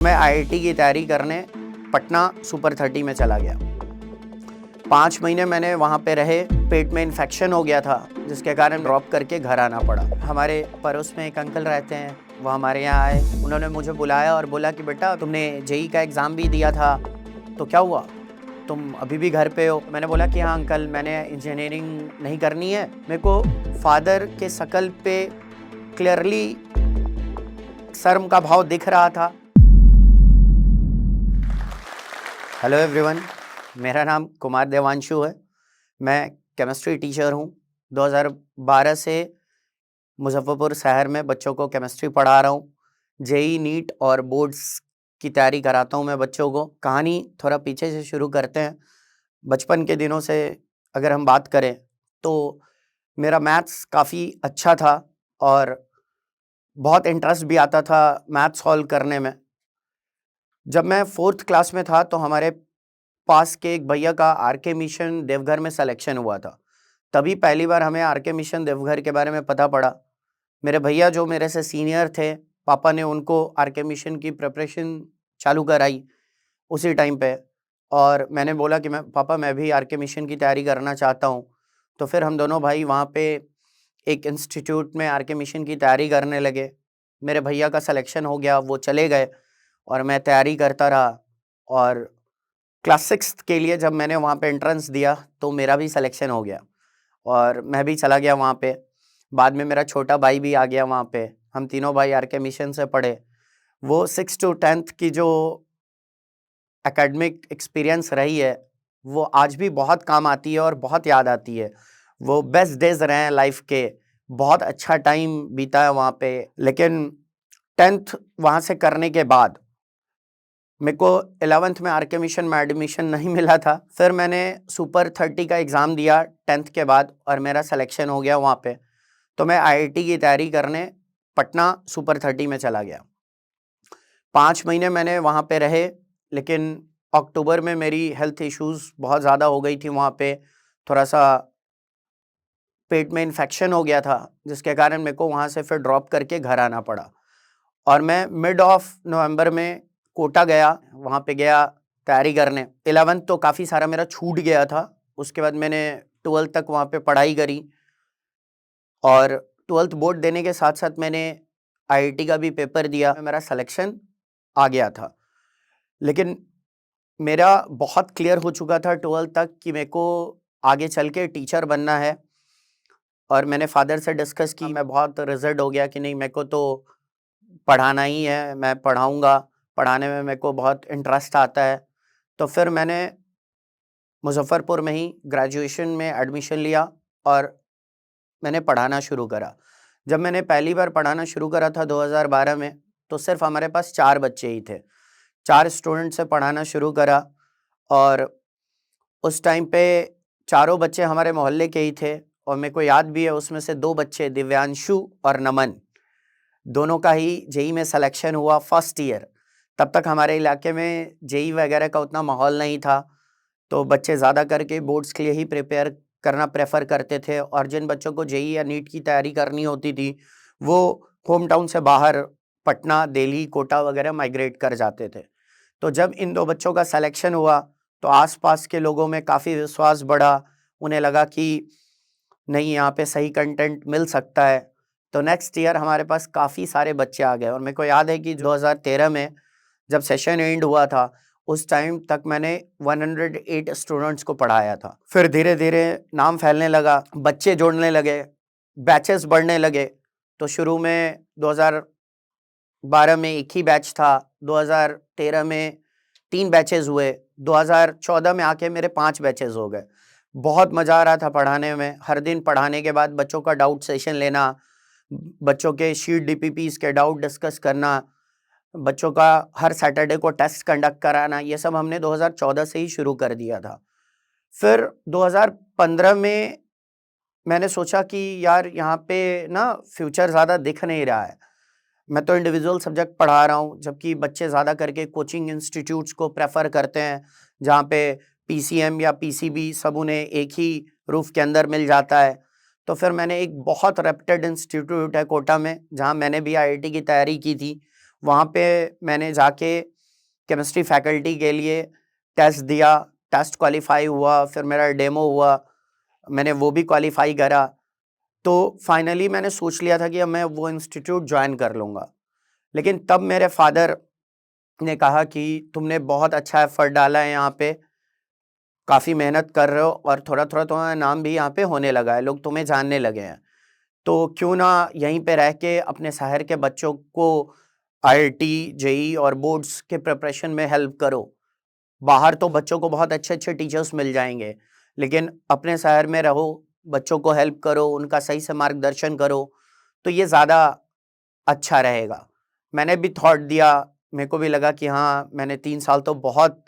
मैं आईआईटी की तैयारी करने पटना सुपर 30 में चला गया। 5 महीने मैंने वहाँ पे रहे, पेट में इन्फेक्शन हो गया था जिसके कारण ड्रॉप करके घर आना पड़ा। हमारे पड़ोस में एक अंकल रहते हैं, वो हमारे यहाँ आए। उन्होंने मुझे बुलाया और बोला कि बेटा तुमने जेईई का एग्ज़ाम भी दिया था, तो क्या हुआ, तुम अभी भी घर पे हो? मैंने बोला कि हाँ अंकल, मैंने इंजीनियरिंग नहीं करनी है। मेरे को फादर के शकल पे क्लियरली शर्म का भाव दिख रहा था। हेलो एवरीवन, मेरा नाम कुमार देवांशु है। मैं केमिस्ट्री टीचर हूँ। 2012 से मुजफ्फरपुर शहर में बच्चों को केमिस्ट्री पढ़ा रहा हूँ। जेईई, नीट और बोर्ड्स की तैयारी कराता हूँ मैं बच्चों को। कहानी थोड़ा पीछे से शुरू करते हैं। बचपन के दिनों से अगर हम बात करें तो मेरा मैथ्स काफ़ी अच्छा था और बहुत इंटरेस्ट भी आता था मैथ सॉल्व करने में। जब मैं 4th क्लास में था तो हमारे पास के एक भैया का आरके मिशन देवघर में सिलेक्शन हुआ था। तभी पहली बार हमें आरके मिशन देवघर के बारे में पता पड़ा। मेरे भैया जो मेरे से सीनियर थे, पापा ने उनको आरके मिशन की प्रिपरेशन चालू कराई उसी टाइम पे। और मैंने बोला कि पापा मैं भी आरके मिशन की तैयारी करना चाहता हूँ। तो फिर हम दोनों भाई वहाँ पे एक इंस्टीट्यूट में आरके मिशन की तैयारी करने लगे। मेरे भैया का सिलेक्शन हो गया, वो चले गए और मैं तैयारी करता रहा। और क्लास 6th के लिए जब मैंने वहाँ पे एंट्रेंस दिया तो मेरा भी सिलेक्शन हो गया और मैं भी चला गया वहाँ पे। बाद में मेरा छोटा भाई भी आ गया वहाँ पे। हम तीनों भाई आरके मिशन से पढ़े। वो 6 to 10th की जो एकेडमिक एक्सपीरियंस रही है वो आज भी बहुत काम आती है और बहुत याद आती है। वो बेस्ट डेज रहे हैं लाइफ के, बहुत अच्छा टाइम बीता है वहाँ पे। लेकिन 10th वहाँ से करने के बाद मेरे को 11th में आरके मिशन में एडमिशन नहीं मिला था। फिर मैंने सुपर 30 का एग्ज़ाम दिया 10th के बाद और मेरा सिलेक्शन हो गया वहाँ पे। तो मैं आईआईटी की तैयारी करने पटना सुपर 30 में चला गया। 5 महीने मैंने वहाँ पे रहे, लेकिन अक्टूबर में मेरी हेल्थ इश्यूज़ बहुत ज़्यादा हो गई थी वहाँ पे। थोड़ा सा पेट में इन्फेक्शन हो गया था जिसके कारण मेरे को वहाँ से फिर ड्रॉप करके घर आना पड़ा। और मैं मिड ऑफ नवंबर में कोटा गया, वहाँ पे गया तैयारी करने। 11th तो काफ़ी सारा मेरा छूट गया था। उसके बाद मैंने 12th तक वहाँ पे पढ़ाई करी और 12th बोर्ड देने के साथ साथ मैंने आईआईटी का भी पेपर दिया। मेरा सिलेक्शन आ गया था, लेकिन मेरा बहुत क्लियर हो चुका था 12th तक कि मेरे को आगे चल के टीचर बनना है। और मैंने फादर से डिस्कस की, मैं बहुत रिजर्व हो गया कि नहीं, मेरे को तो पढ़ाना ही है, मैं पढ़ाऊँगा, पढ़ाने में मेरे को बहुत इंटरेस्ट आता है। तो फिर मैंने मुज़फ़्फ़रपुर में ही ग्रेजुएशन में एडमिशन लिया और मैंने पढ़ाना शुरू करा। जब मैंने पहली बार पढ़ाना शुरू करा था 2012 में, तो सिर्फ़ हमारे पास 4 बच्चे ही थे। 4 स्टूडेंट से पढ़ाना शुरू करा और उस टाइम पे चारों बच्चे हमारे मोहल्ले के ही थे और मेरे को याद भी है उसमें से 2 बच्चे दिव्यांशु और नमन, दोनों का ही जेईई में सिलेक्शन हुआ फर्स्ट ईयर। तब तक हमारे इलाके में जेईई वगैरह का उतना माहौल नहीं था, तो बच्चे ज़्यादा करके बोर्ड्स के लिए ही प्रिपेयर करना प्रेफर करते थे और जिन बच्चों को जेईई या नीट की तैयारी करनी होती थी वो होम टाउन से बाहर पटना, दिल्ली, कोटा वगैरह माइग्रेट कर जाते थे। तो जब इन 2 बच्चों का सिलेक्शन हुआ तो आसपास के लोगों में काफ़ी विश्वास बढ़ा। उन्हें लगा कि नहीं, यहाँ पे सही कंटेंट मिल सकता है। तो नेक्स्ट ईयर हमारे पास काफ़ी सारे बच्चे आ गए और मेरे को याद है कि 2013 में जब सेशन एंड हुआ था उस टाइम तक मैंने 108 स्टूडेंट्स को पढ़ाया था। फिर धीरे धीरे नाम फैलने लगा, बच्चे जुड़ने लगे, बैचेस बढ़ने लगे। तो शुरू में 2012 में एक ही बैच था, 2013 में 3 बैचेस हुए, 2014 में आके मेरे 5 बैचेस हो गए। बहुत मज़ा आ रहा था पढ़ाने में। हर दिन पढ़ाने के बाद बच्चों का डाउट सेशन लेना, बच्चों के शीट डीपीपीस के डाउट डिस्कस करना, बच्चों का हर सैटरडे को टेस्ट कंडक्ट कराना, ये सब हमने 2014 से ही शुरू कर दिया था। फिर 2015 में मैंने सोचा कि यार यहाँ पे ना फ्यूचर ज़्यादा दिख नहीं रहा है। मैं तो इंडिविजुअल सब्जेक्ट पढ़ा रहा हूँ, जबकि बच्चे ज़्यादा करके कोचिंग इंस्टीट्यूट्स को प्रेफर करते हैं जहाँ पे पीसीएम या पीसीबी सब उन्हें एक ही रूफ के अंदर मिल जाता है। तो फिर मैंने एक बहुत रेप्यूटेड इंस्टीट्यूट है कोटा में, जहाँ मैंने भी आईआईटी की तैयारी की थी, वहाँ पे मैंने जाके केमिस्ट्री फैकल्टी के लिए टेस्ट दिया, टेस्ट क्वालिफाई हुआ, फिर मेरा डेमो हुआ, मैंने वो भी क्वालिफाई करा। तो फाइनली मैंने सोच लिया था कि अब मैं वो इंस्टीट्यूट ज्वाइन कर लूँगा। लेकिन तब मेरे फादर ने कहा कि तुमने बहुत अच्छा एफर्ट डाला है यहाँ पे, काफ़ी मेहनत कर रहे हो और थोड़ा-थोड़ा तुम्हारा नाम भी यहाँ पे होने लगा है, लोग तुम्हें जानने लगे हैं। तो क्यों ना यहीं पे रह के अपने शहर के बच्चों को आईआईटी, जेईई और बोर्ड्स के प्रिपरेशन में हेल्प करो। बाहर तो बच्चों को बहुत अच्छे-अच्छे टीचर्स मिल जाएँगे, लेकिन अपने शहर में रहो, बच्चों को हेल्प करो, उनका सही से मार्गदर्शन करो, तो ये ज़्यादा अच्छा रहेगा। मैंने भी थॉट दिया, मेरे को भी लगा कि हाँ, मैंने 3 साल तो बहुत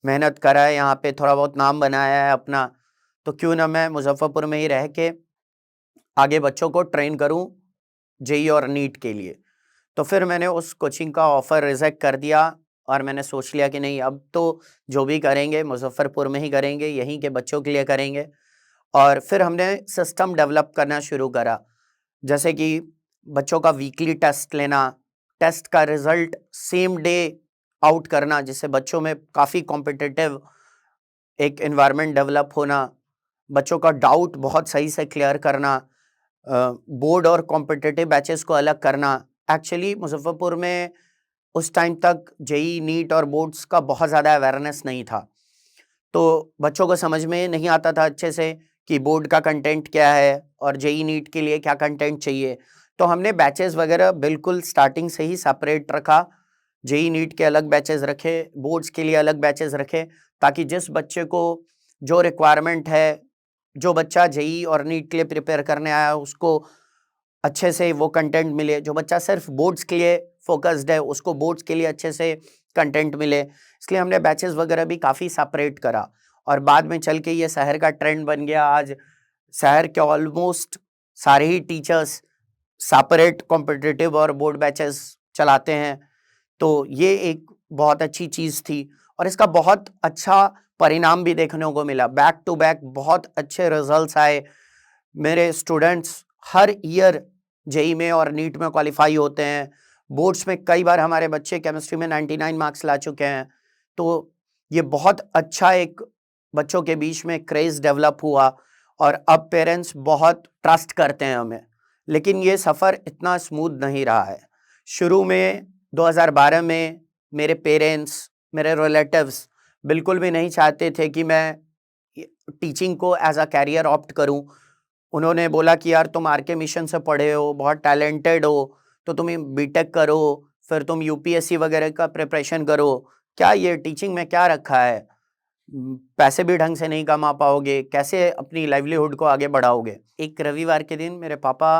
मेहनत करा है, यहाँ पे थोड़ा बहुत नाम बनाया है अपना, तो क्यों ना मैं मुज़फ़्फ़रपुर में ही रह के आगे बच्चों को ट्रेन करूँ जेईई और नीट के लिए। तो फिर मैंने उस कोचिंग का ऑफ़र रिजेक्ट कर दिया और मैंने सोच लिया कि नहीं, अब तो जो भी करेंगे मुज़फ़्फ़रपुर में ही करेंगे, यहीं के बच्चों के लिए करेंगे। और फिर हमने सिस्टम डेवलप करना शुरू करा, जैसे कि बच्चों का वीकली टेस्ट लेना, टेस्ट का रिज़ल्ट सेम डे आउट करना, जिससे बच्चों में काफ़ी कॉम्पिटिटिव एक एनवायरनमेंट डेवलप होना, बच्चों का डाउट बहुत सही से क्लियर करना, बोर्ड और कॉम्पिटिटिव बैचेस को अलग करना। एक्चुअली मुज़फ़्फ़रपुर में उस टाइम तक जेईई, नीट और बोर्ड्स का बहुत ज़्यादा अवेयरनेस नहीं था। तो बच्चों को समझ में नहीं आता था अच्छे से कि बोर्ड का कंटेंट क्या है और जेईई, नीट के लिए क्या कंटेंट चाहिए। तो हमने बैचेस वगैरह बिल्कुल स्टार्टिंग से ही सेपरेट रखा। जेईई, नीट के अलग बैचेस रखे, बोर्ड्स के लिए अलग बैचेस रखे, ताकि जिस बच्चे को जो रिक्वायरमेंट है, जो बच्चा जेईई और नीट के लिए प्रिपेयर करने आया है, उसको अच्छे से वो कंटेंट मिले। जो बच्चा सिर्फ बोर्ड्स के लिए फ़ोकस्ड है, उसको बोर्ड्स के लिए अच्छे से कंटेंट मिले। इसलिए हमने बैचेस वगैरह भी काफ़ी सेपरेट करा और बाद में चल के ये शहर का ट्रेंड बन गया। आज शहर के ऑलमोस्ट सारे ही टीचर्स सेपरेट कॉम्पिटिटिव और बोर्ड बैचेस चलाते हैं। तो ये एक बहुत अच्छी चीज़ थी और इसका बहुत अच्छा परिणाम भी देखने को मिला। बैक टू बैक बहुत अच्छे रिजल्ट्स आए। मेरे स्टूडेंट्स हर ईयर जेईई में और नीट में क्वालिफाई होते हैं। बोर्ड्स में कई बार हमारे बच्चे केमिस्ट्री में 99 मार्क्स ला चुके हैं। तो ये बहुत अच्छा एक बच्चों के बीच में क्रेज़ डेवलप हुआ और अब पेरेंट्स बहुत ट्रस्ट करते हैं हमें। लेकिन ये सफ़र इतना स्मूथ नहीं रहा है। शुरू में 2012 में मेरे पेरेंट्स, मेरे रिलेटिव्स बिल्कुल भी नहीं चाहते थे कि मैं टीचिंग को एज़ अ कैरियर ऑप्ट करूं। उन्होंने बोला कि यार तुम आरके मिशन से पढ़े हो, बहुत टैलेंटेड हो, तो तुम बीटेक करो, फिर तुम यूपीएससी वगैरह का प्रिपरेशन करो। क्या ये टीचिंग में क्या रखा है? पैसे भी ढंग से नहीं कमा पाओगे, कैसे अपनी लाइवलीहुड को आगे बढ़ाओगे? एक रविवार के दिन मेरे पापा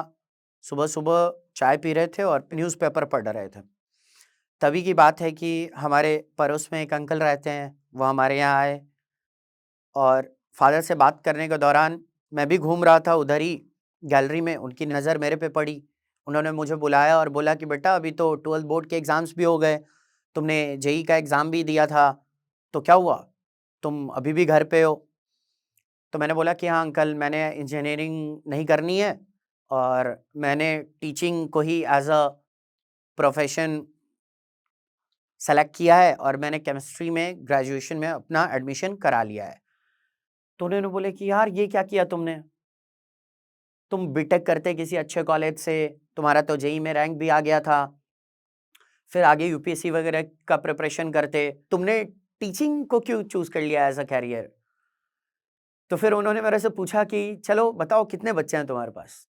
सुबह-सुबह चाय पी रहे थे और न्यूज़पेपर पढ़ रहे थे। तभी की बात है कि हमारे पड़ोस में एक अंकल रहते हैं, वो हमारे यहाँ आए और फादर से बात करने के दौरान मैं भी घूम रहा था उधर ही गैलरी में, उनकी नज़र मेरे पे पड़ी। उन्होंने मुझे बुलाया और बोला कि बेटा अभी तो 12th बोर्ड के एग्ज़ाम्स भी हो गए, तुमने जेईई का एग्ज़ाम भी दिया था, तो क्या हुआ? तुम अभी भी घर पे हो? तो मैंने बोला कि हाँ अंकल, मैंने इंजीनियरिंग नहीं करनी है और मैंने टीचिंग को ही एज़ अ प्रोफ़ेशन सेलेक्ट किया है और मैंने केमिस्ट्री में ग्रेजुएशन में अपना एडमिशन करा लिया है। तो उन्होंने बोले कि यार ये क्या किया तुमने? तुम बीटेक करते किसी अच्छे कॉलेज से, तुम्हारा तो जेईई में रैंक भी आ गया था, फिर आगे यूपीएससी वगैरह का प्रिपरेशन करते, तुमने टीचिंग को क्यों चूज़ कर लिया एज़ अ कैरियर? तो फिर उन्होंने मेरे से पूछा कि चलो बताओ कितने बच्चे हैं तुम्हारे पास?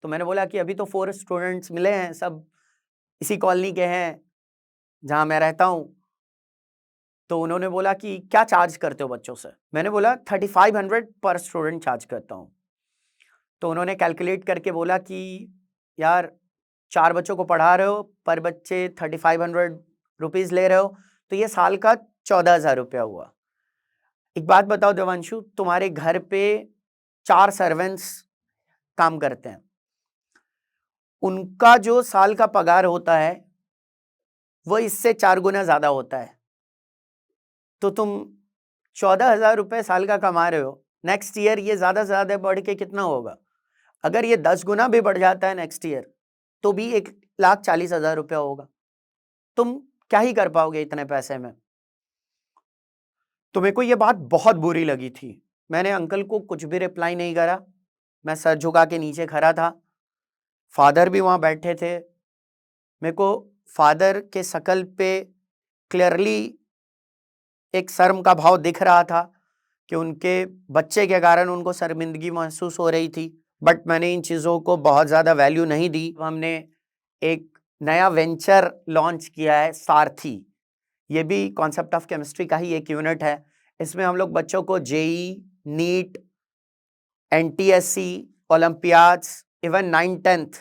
तो मैंने बोला कि अभी तो 4 स्टूडेंट्स मिले हैं, सब इसी कॉलोनी के हैं, जहाँ मैं रहता हूँ। तो उन्होंने बोला कि क्या चार्ज करते हो बच्चों से? मैंने बोला 3500 पर स्टूडेंट चार्ज करता हूँ। तो उन्होंने कैलकुलेट करके बोला कि यार 4 बच्चों को पढ़ा रहे हो, पर बच्चे 3500 रुपीज़ ले रहे हो, तो ये साल का 14,000 रुपया हुआ। एक बात बताओ देवांशु, तुम्हारे घर पे 4 सर्वेंट्स काम करते हैं, उनका जो साल का पगार होता है, वो इससे 4 गुना ज़्यादा होता है। तो तुम 14,000 रुपये साल का कमा रहे हो, नेक्स्ट ईयर ये ज़्यादा से ज़्यादा बढ़ के कितना होगा? अगर ये 10 गुना भी बढ़ जाता है नेक्स्ट ईयर, तो भी 1,40,000 रुपया होगा। तुम क्या ही कर पाओगे इतने पैसे में। तो मेरे को ये बात बहुत बुरी लगी थी। मैंने अंकल को कुछ भी रिप्लाई नहीं करा, मैं सर झुका के नीचे खड़ा था। फादर भी वहां बैठे थे। मेरे को फादर के शकल पे क्लियरली एक शर्म का भाव दिख रहा था कि उनके बच्चे के कारण उनको शर्मिंदगी महसूस हो रही थी, बट मैंने इन चीज़ों को बहुत ज़्यादा वैल्यू नहीं दी। हमने एक नया वेंचर लॉन्च किया है, सारथी। ये भी कॉन्सेप्ट ऑफ केमिस्ट्री का ही एक यूनिट है। इसमें हम लोग बच्चों को JEE, NEET, NTSC, olympiads, even 9th-10th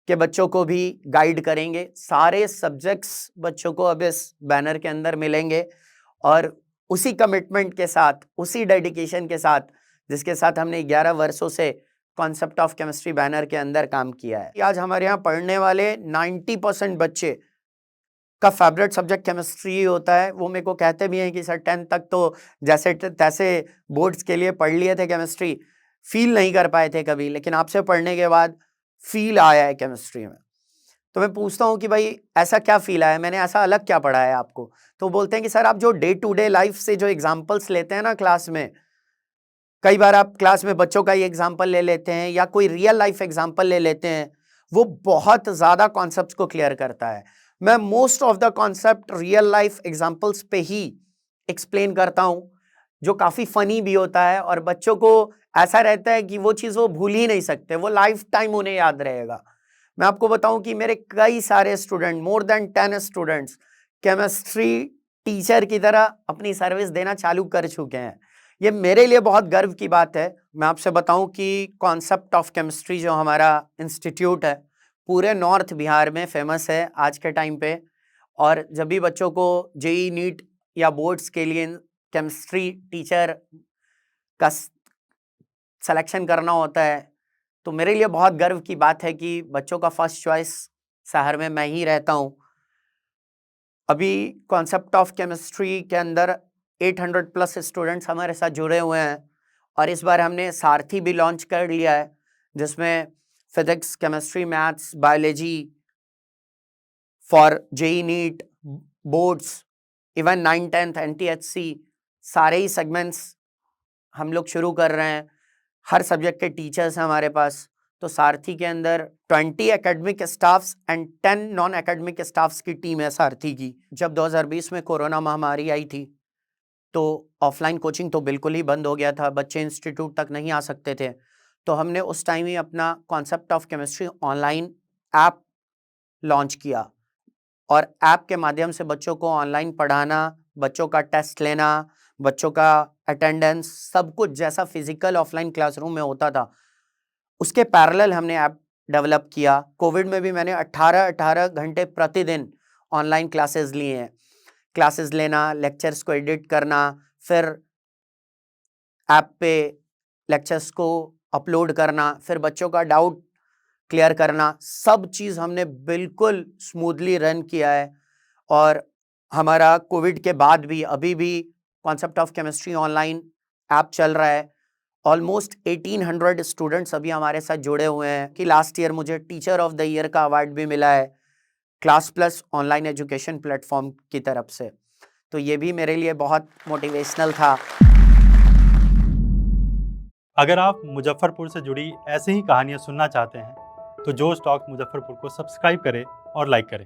के बच्चों को भी गाइड करेंगे। सारे सब्जेक्ट्स बच्चों को अब इस बैनर के अंदर मिलेंगे और उसी कमिटमेंट के साथ, उसी डेडिकेशन के साथ जिसके साथ हमने 11 वर्षों से कॉन्सेप्ट ऑफ केमिस्ट्री बैनर के अंदर काम किया है। आज हमारे यहाँ पढ़ने वाले 90% बच्चे का फेवरेट सब्जेक्ट केमिस्ट्री ही होता है। वो मेरे को कहते भी हैं कि सर 10th तक तो जैसे तैसे बोर्ड्स के लिए पढ़ लिए थे केमिस्ट्री, फील नहीं कर पाए थे कभी, लेकिन आपसे पढ़ने के बाद फील आया है केमिस्ट्री में। तो मैं पूछता हूँ कि भाई ऐसा क्या फील आया, मैंने ऐसा अलग क्या पढ़ा है आपको? तो बोलते हैं कि सर आप जो डे टू डे लाइफ से जो एग्जाम्पल्स लेते हैं ना क्लास में, कई बार आप क्लास में बच्चों का ही एग्जाम्पल ले लेते हैं या कोई रियल लाइफ एग्जाम्पल ले लेते हैं, वो बहुत ज़्यादा कॉन्सेप्ट्स को क्लियर करता है। मैं most of the concept real life examples पे ही एक्सप्लेन करता हूँ, जो काफ़ी फनी भी होता है और बच्चों को ऐसा रहता है कि वो चीज़ वो भूल ही नहीं सकते, वो लाइफ टाइम उन्हें याद रहेगा। मैं आपको बताऊं कि मेरे कई सारे student, more than 10 students chemistry teacher की तरह अपनी सर्विस देना चालू कर चुके हैं। ये मेरे लिए बहुत गर्व की बात है। मैं आपसे बताऊं कि कॉन्सेप्ट ऑफ केमिस्ट्री जो हमारा इंस्टीट्यूट है पूरे नॉर्थ बिहार में फेमस है आज के टाइम पे। और जब भी बच्चों को जेई, नीट या बोर्ड्स के लिए केमिस्ट्री टीचर का सिलेक्शन करना होता है तो मेरे लिए बहुत गर्व की बात है कि बच्चों का फर्स्ट चॉइस शहर में मैं ही रहता हूँ। अभी कॉन्सेप्ट ऑफ केमिस्ट्री के अंदर 800+ स्टूडेंट्स हमारे साथ जुड़े हुए हैं और इस बार हमने सारथी भी लॉन्च कर लिया है, जिसमें physics, chemistry, maths, biology for JEE, NEET, boards, even 9th-10th, NTHC, सारे ही सेगमेंट्स हम लोग शुरू कर रहे हैं। हर सब्जेक्ट के टीचर्स हैं हमारे पास। तो सारथी के अंदर 20 academic staffs and 10 non academic staffs की टीम है सारथी की। जब 2020 में कोरोना महामारी आई थी तो ऑफलाइन कोचिंग तो बिल्कुल ही बंद हो गया था, बच्चे इंस्टीट्यूट तक नहीं आ सकते थे। तो हमने उस टाइम ही अपना concept of chemistry online app launch किया और ऐप के माध्यम से बच्चों को ऑनलाइन पढ़ाना, बच्चों का टेस्ट लेना, बच्चों का अटेंडेंस, सब कुछ जैसा फिजिकल ऑफलाइन क्लासरूम में होता था उसके पैरेलल हमने ऐप डेवलप किया। कोविड में भी मैंने 18 घंटे प्रतिदिन ऑनलाइन क्लासेस लिए हैं। क्लासेस लेना, लेक्चर्स को एडिट करना, फिर ऐप पे लेक्चर्स को अपलोड करना, फिर बच्चों का डाउट क्लियर करना, सब चीज़ हमने बिल्कुल स्मूथली रन किया है। और हमारा कोविड के बाद भी अभी भी concept of chemistry online app चल रहा है। ऑलमोस्ट 1800 स्टूडेंट्स अभी हमारे साथ जुड़े हुए हैं कि लास्ट ईयर मुझे टीचर ऑफ द ईयर का अवार्ड भी मिला है class plus online education platform की तरफ से। तो ये भी मेरे लिए बहुत मोटिवेशनल था। अगर आप मुजफ्फरपुर से जुड़ी ऐसी ही कहानियाँ सुनना चाहते हैं तो जोश टॉक मुजफ्फरपुर को सब्सक्राइब करें और लाइक करें।